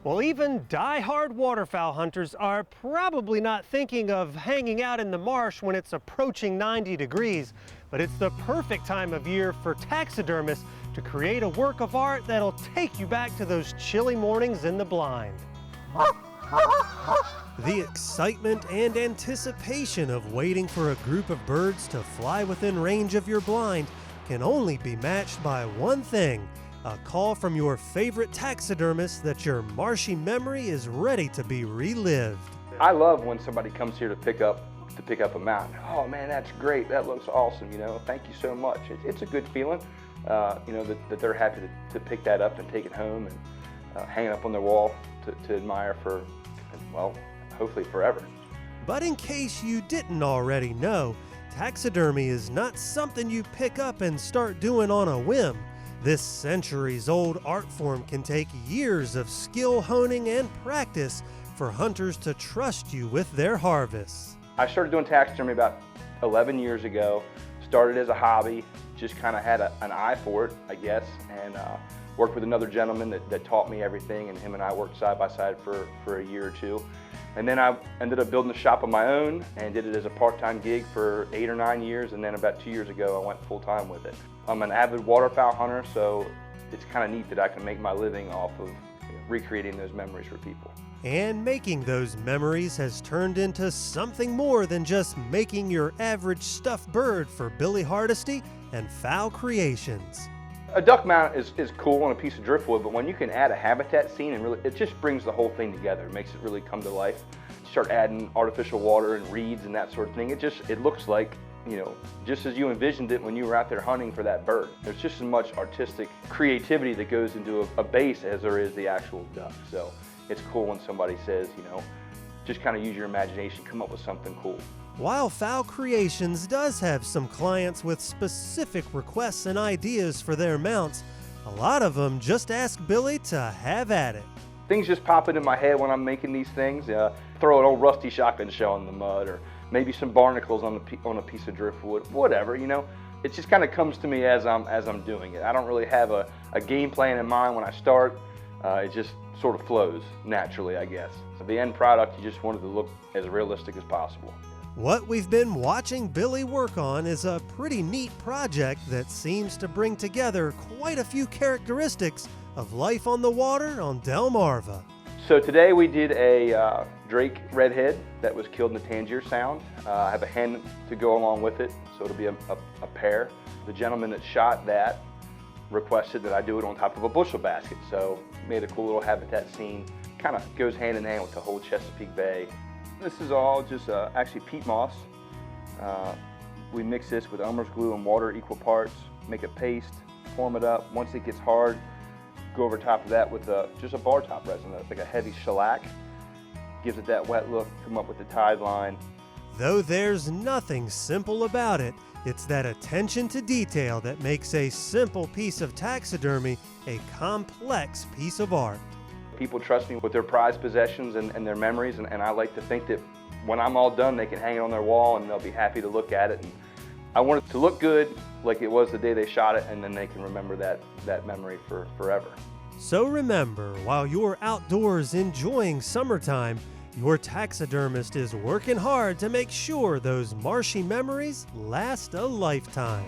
Well, even die-hard waterfowl hunters are probably not thinking of hanging out in the marsh when it's approaching 90 degrees, but it's the perfect time of year for taxidermists to create a work of art that'll take you back to those chilly mornings in the blind. The excitement and anticipation of waiting for a group of birds to fly within range of your blind can only be matched by one thing: a call from your favorite taxidermist that your marshy memory is ready to be relived. I love when somebody comes here to pick up a mount. Oh man, that's great. That looks awesome. Thank you so much. It's a good feeling. That they're happy to pick that up and take it home and hang it up on their wall to admire for, well, hopefully forever. But in case you didn't already know, taxidermy is not something you pick up and start doing on a whim. This centuries-old art form can take years of skill honing and practice for hunters to trust you with their harvests. I started doing taxidermy about 11 years ago. Started as a hobby, just kind of had an eye for it, I guess, and worked with another gentleman that taught me everything, and him and I worked side by side for a year or two. And then I ended up building a shop of my own and did it as a part-time gig for 8 or 9 years, and then about 2 years ago I went full-time with it. I'm an avid waterfowl hunter, so it's kind of neat that I can make my living off of recreating those memories for people. And making those memories has turned into something more than just making your average stuffed bird for Billy Hardesty and Fowl Creations. A duck mount is cool on a piece of driftwood, but when you can add a habitat scene and really, it just brings the whole thing together. It makes it really come to life. Start adding artificial water and reeds and that sort of thing. It looks like, just as you envisioned it when you were out there hunting for that bird. There's just as much artistic creativity that goes into a base as there is the actual duck. So it's cool when somebody says, just kind of use your imagination, come up with something cool. While Fowl Creations does have some clients with specific requests and ideas for their mounts, a lot of them just ask Billy to have at it. Things just pop into my head when I'm making these things. Throw an old rusty shotgun shell in the mud, or maybe some barnacles on a piece of driftwood, whatever, It just kind of comes to me as I'm doing it. I don't really have a game plan in mind when I start. It just sort of flows naturally, I guess. So the end product, you just wanted to look as realistic as possible. What we've been watching Billy work on is a pretty neat project that seems to bring together quite a few characteristics of life on the water on Delmarva. So today we did a drake redhead that was killed in the Tangier Sound. I have a hen to go along with it, so it'll be a pair. The gentleman that shot that requested that I do it on top of a bushel basket, so made a cool little habitat scene. Kind of goes hand in hand with the whole Chesapeake Bay. This is all just actually peat moss. We mix this with Elmer's glue and water equal parts, make a paste, form it up. Once it gets hard, go over top of that with just a bar top resin, like a heavy shellac. Gives it that wet look, come up with the tide line. Though there's nothing simple about it, it's that attention to detail that makes a simple piece of taxidermy a complex piece of art. People trust me with their prized possessions and their memories, and I like to think that when I'm all done, they can hang it on their wall and they'll be happy to look at it. And I want it to look good like it was the day they shot it, and then they can remember that memory for forever. So remember, while you're outdoors enjoying summertime, your taxidermist is working hard to make sure those marshy memories last a lifetime.